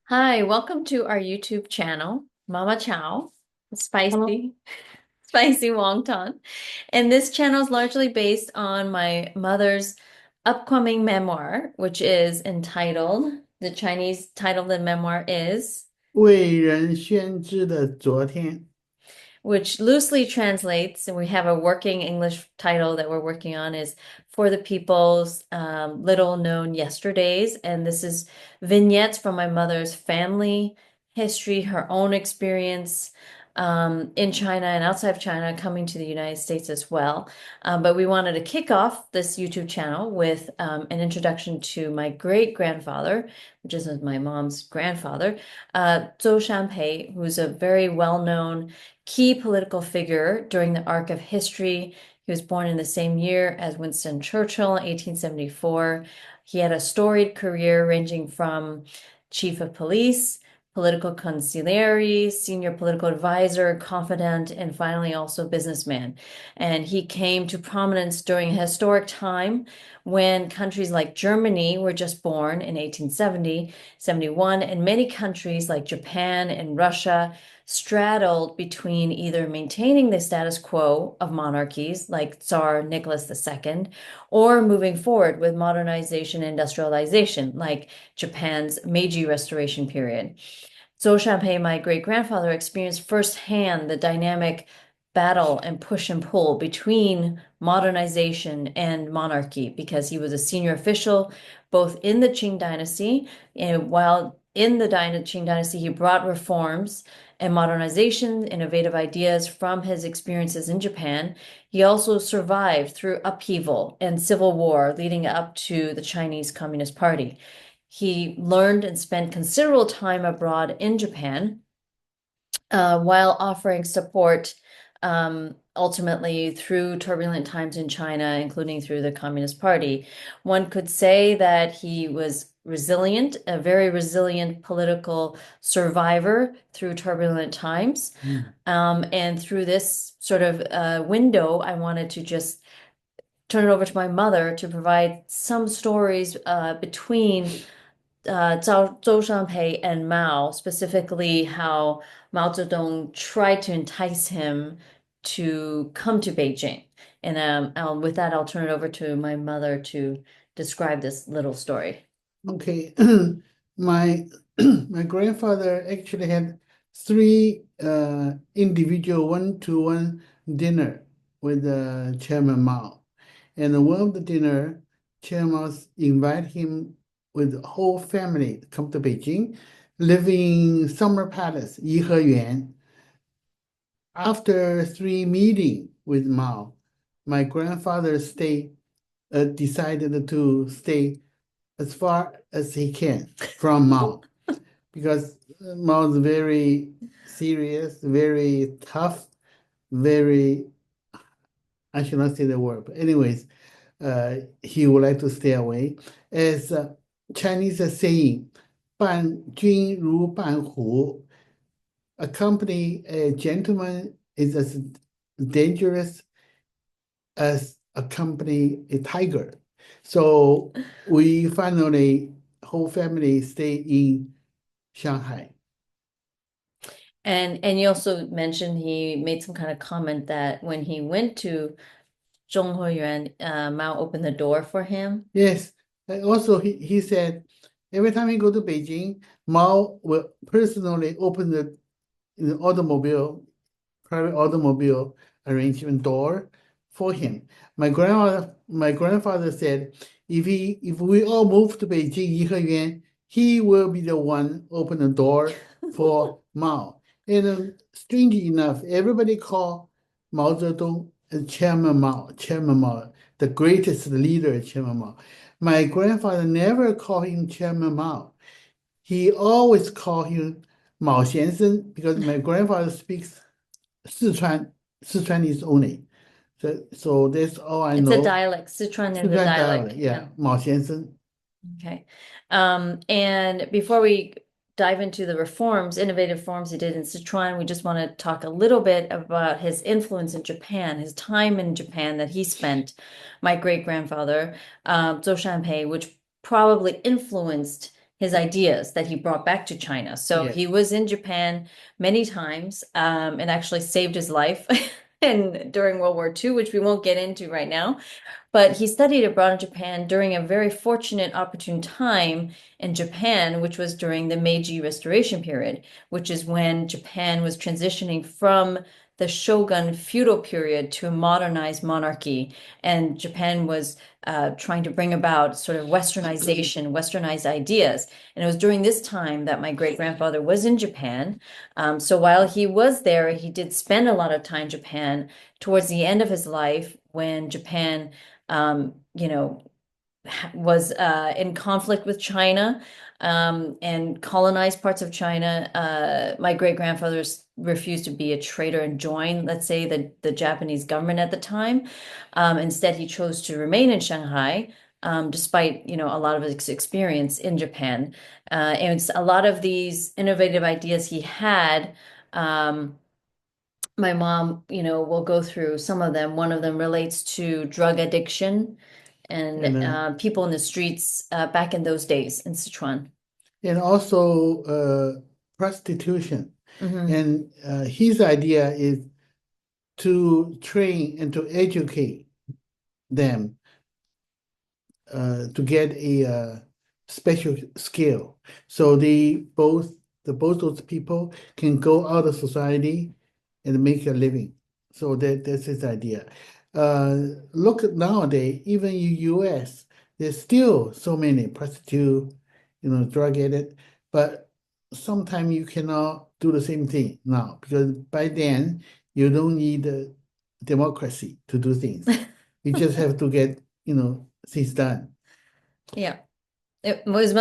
Hi, welcome to our YouTube channel, Mama Chow, Hello. spicy, spicy wonton. And this channel is largely based on my mother's upcoming memoir, which is entitled, the Chinese title of the memoir is, 为人宣知的昨天。which loosely translates, and we have a working English title that we're working on, is For the People's Little Known Yesterdays. And this is vignettes from my mother's family history, her own experience in China and outside of China, coming to the United States as well. But we wanted to kick off this YouTube channel with an introduction to my great grandfather, which is my mom's grandfather, Zhou Shanpei, who's a very well-known key political figure during the arc of history. He was born in the same year as Winston Churchill, 1874. He had a storied career ranging from chief of police, political consigliere, senior political advisor, confidant, and finally also businessman. And he came to prominence during a historic time when countries like Germany were just born in 1870, 71, and many countries like Japan and Russia straddled between either maintaining the status quo of monarchies like Tsar Nicholas II or moving forward with modernization and industrialization like Japan's Meiji Restoration period. Zhou Shanpei, my great grandfather, experienced firsthand the dynamic battle and push and pull between modernization and monarchy because he was a senior official both in the Qing Dynasty and while in the Qing Dynasty, he brought reforms and modernization, innovative ideas from his experiences in Japan. He also survived through upheaval and civil war leading up to the Chinese Communist Party. He learned and spent considerable time abroad in Japan while offering support ultimately through turbulent times in China, including through the Communist Party. One could say that he was resilient, a very resilient political survivor through turbulent times. Mm. And through this sort of window, I wanted to just turn it over to my mother to provide some stories between Zhou Shanpei and Mao, specifically how Mao Zedong tried to entice him to come to Beijing. And with that, I'll turn it over to my mother to describe this little story. Okay. My my grandfather actually had three individual one-to-one dinner with Chairman Mao. And one of the dinner, Chairman Mao invited him with the whole family to come to Beijing, live in Summer Palace, Yiheyuan. After three meeting with Mao, my grandfather decided to stay as far as he can from Mao because Mao is very serious, very tough, very, I should not say the word, but anyways, he would like to stay away. As Chinese are saying, 伴君如伴虎, accompany a gentleman is as dangerous as accompany a tiger. So we finally, whole family stay in Shanghai. And you also mentioned he made some kind of comment that when he went to Zhonghuiyuan, Mao opened the door for him. Yes. And also, he said every time he go to Beijing, Mao will personally open the automobile, private automobile arrangement door for him. My grandfather said if we all move to Beijing, Yiheyuan, he will be the one open the door for Mao. And strangely enough, everybody call Mao Zedong Chairman Mao, the greatest leader, Chairman Mao. My grandfather never called him Chairman Mao. He always called him Mao 先生 because my grandfather speaks Sichuanese only. So that's all I It's a know. dialect. Sichuan is a Sichuan dialect. dialect, Yeah. yeah, Mao 先生. Okay. And before we dive into the reforms, innovative reforms he did in Sichuan, we just want to talk a little bit about his influence in Japan, his time in Japan that he spent, my great grandfather, Zhou Shanpei, which probably influenced his ideas that he brought back to China. So he Yes. was in Japan many times, and actually saved his life and during World War II, which we won't get into right now. But he studied abroad in Japan during a very fortunate, opportune time in Japan, which was during the Meiji Restoration period, which is when Japan was transitioning from the shogun feudal period to a modernized monarchy. And Japan was trying to bring about sort of westernization, westernized ideas. And it was during this time that my great grandfather was in Japan. So while he was there, he did spend a lot of time in Japan towards the end of his life when Japan you know, was in conflict with China and colonized parts of China. My great grandfather refused to be a traitor and join, let's say, the Japanese government at the time. Instead, he chose to remain in Shanghai. Despite a lot of his experience in Japan, and it's a lot of these innovative ideas he had. My mom, will go through some of them. One of them relates to drug addiction and And people in the streets back in those days in Sichuan. also prostitution. Hmm. And his idea is to train and to educate them to get a special skill. So both those people can go out of society and make a living. So that's his idea. Look at nowadays, even in US, there's still so many prostitute, drug addict, but sometimes you cannot do the same thing now because by then you don't need democracy to do things. You just have to get, things done. Yeah. It was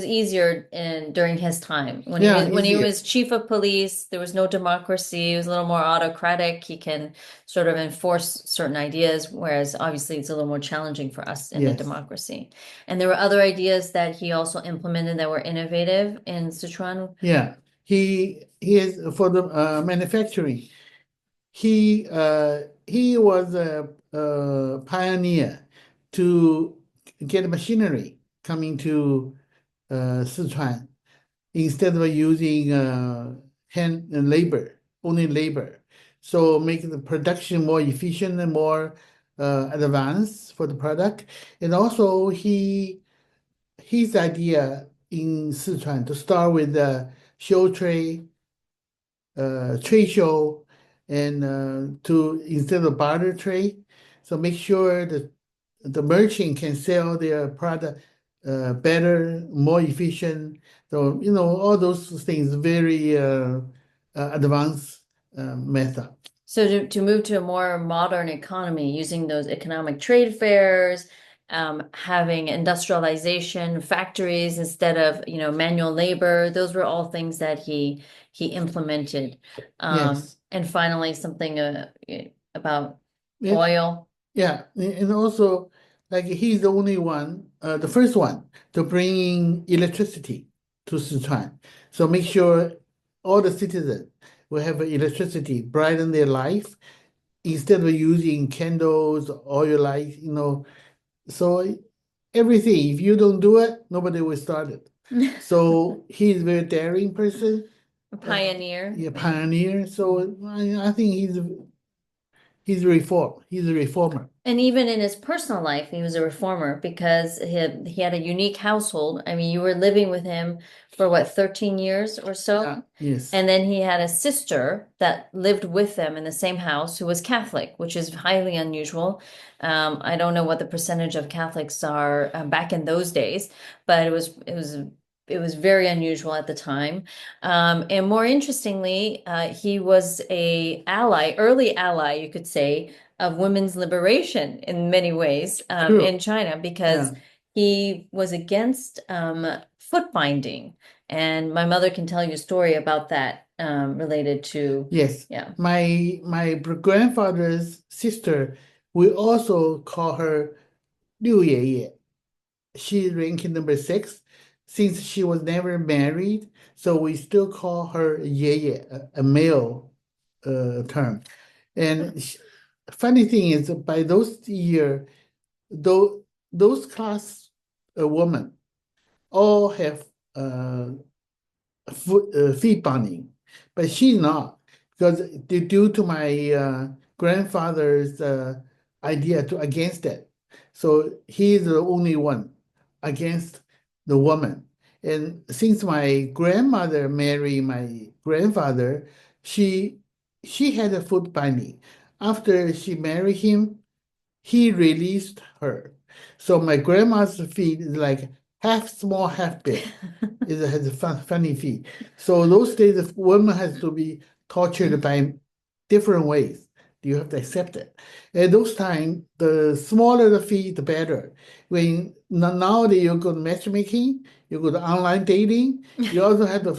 easier during his time Yeah, when he easier. was chief of police. There was no democracy. It was a little more autocratic. He can sort of enforce certain ideas, whereas obviously it's a little more challenging for us in a Yes. democracy. And there were other ideas that he also implemented that were innovative in Sichuan. Yeah. He is for the manufacturing. He was a pioneer to get machinery coming to Sichuan instead of using hand labor, only labor. So make the production more efficient and more advanced for the product. And also his idea in Sichuan to start with the show trade show, and to instead of barter trade, so make sure that the merchant can sell their product better, more efficient. So all those things very advanced method. So to move to a more modern economy using those economic trade fairs, having industrialization, factories instead of, manual labor, those were all things that he implemented. Yes. And finally, something about It, oil. Yeah, and also like he's the only one, the first one to bring in electricity to Sichuan. So make sure all the citizens will have electricity, brighten their life instead of using candles, oil light, So everything, if you don't do it, nobody will start it. So he's a very daring person, A pioneer. a pioneer. So I think he's a reform. He's a reformer. And even in his personal life, he was a reformer because he had a unique household. I mean, you were living with him for what, 13 years or Yeah, so? yes. And then he had a sister that lived with them in the same house who was Catholic, which is highly unusual. I don't know what the percentage of Catholics are back in those days, but it was very unusual at the time. And more interestingly, he was early ally, you could say, of women's liberation in many ways in True. China because Yeah. he was against foot binding. And my mother can tell you a story about that related to, Yes. yeah. My grandfather's sister, we also call her Liu Ye. She ranked number 6 since she was never married, so we still call her Ye, a male term. And funny thing is, by those year, though those class women all have uh, feet burning, but she's not because due to my grandfather's idea to against that. So he's the only one against the woman. And since my grandmother married my grandfather, she she had a foot binding. After she married him, he released her. So my grandma's feet is like half small, half big. It has a funny feet. So those days, the woman has to be tortured by different ways. You have to accept it. At those time, the smaller the feet, the better. When nowadays you go to matchmaking, you go to online dating, you also have to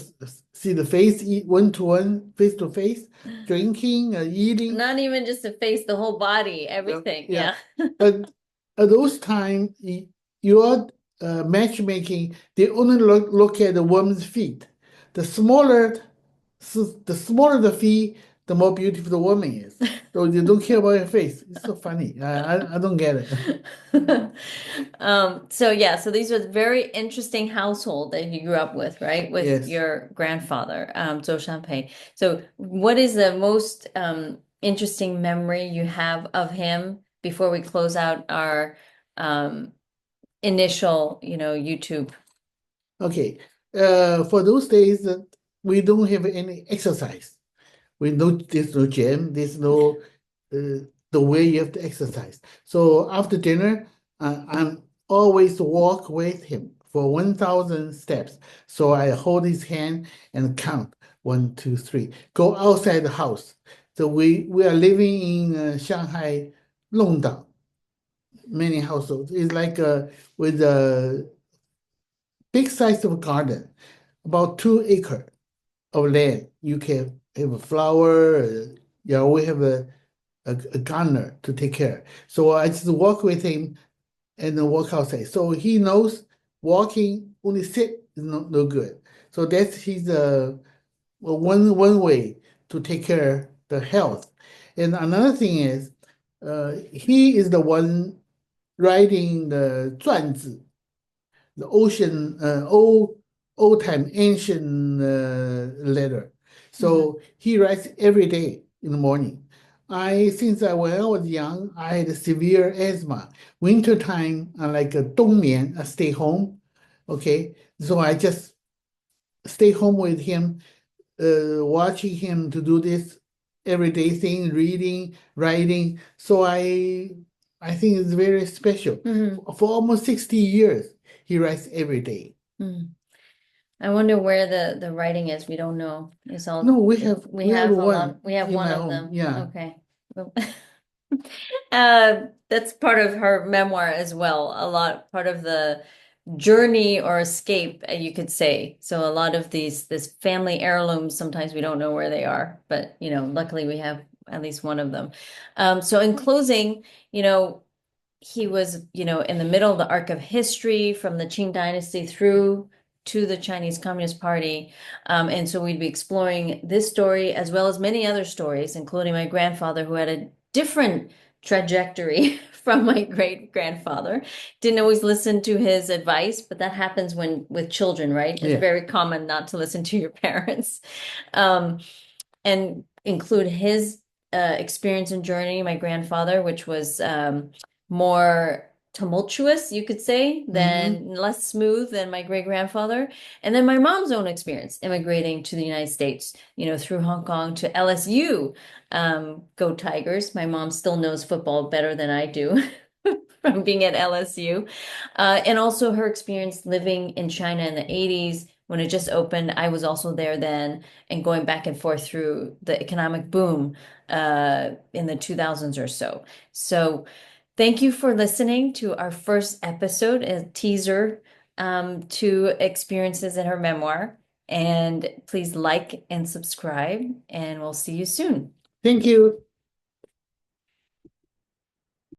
see the face, eat one to one, face to face, drinking, eating. Not even just the face, the whole body, everything. Yeah, Yeah. but at those time, your matchmaking, they only look at the woman's feet. The smaller, the smaller the feet, the more beautiful the woman is. So they don't care about her face. It's so funny. I don't get it. So yeah, so these were very interesting household that you grew up with, right? With Yes. your grandfather, Zhou Shanpei. So what is the most interesting memory you have of him before we close out our um initial, YouTube? Okay. For those days that we don't have any exercise. There's no gym, there's no the way you have to exercise. So after dinner, I'm always walk with him for 1,000 steps. So I hold his hand and count 1, 2, 3. Go outside the house. So we are living in Shanghai, Longdang, many households. It's like with a big size of a garden, about 2 acre of land. You can have a flower. Yeah, we have a gardener to take care. So I just walk with him and then walk outside. So he knows walking only sit is no good. So that's his one way to take care the health. And another thing is, he is the one writing the 传记, the ocean old time ancient letter. Mhm. So he writes every day in the morning. When I was young, I had severe asthma. Winter time, I like a 冬眠, I stay home. Okay, so I just stay home with him, watching him to do this everyday thing, reading, writing. So I think it's very special. Mhm. For almost 60 years, he writes every day. Mhm. I wonder where the writing is. We don't know. It's all No, we we have have a one lot. We have in one my of home. them. Yeah. Okay. That's part of her memoir as well. A lot, part of the journey or escape, you could say. So a lot of this family heirlooms, sometimes we don't know where they are, but luckily we have at least one of them. So in closing, he was, in the middle of the arc of history from the Qing Dynasty through to the Chinese Communist Party. And so we'd be exploring this story as well as many other stories, including my grandfather, who had a different trajectory from my great grandfather. Didn't always listen to his advice, but that happens when with children, right? It's Yeah. very common not to listen to your parents. Um, and include his experience and journey, my grandfather, which was more tumultuous, you could say, Mm-hmm. than less smooth than my great grandfather. And then my mom's own experience immigrating to the United States, through Hong Kong to LSU. Go Tigers. My mom still knows football better than I do. From being at LSU, and also her experience living in China in the 80s when it just opened. I was also there then, and going back and forth through the economic boom in the 2000s or so. So, thank you for listening to our first episode, a teaser to experiences in her memoir. And please like and subscribe, and we'll see you soon. Thank you.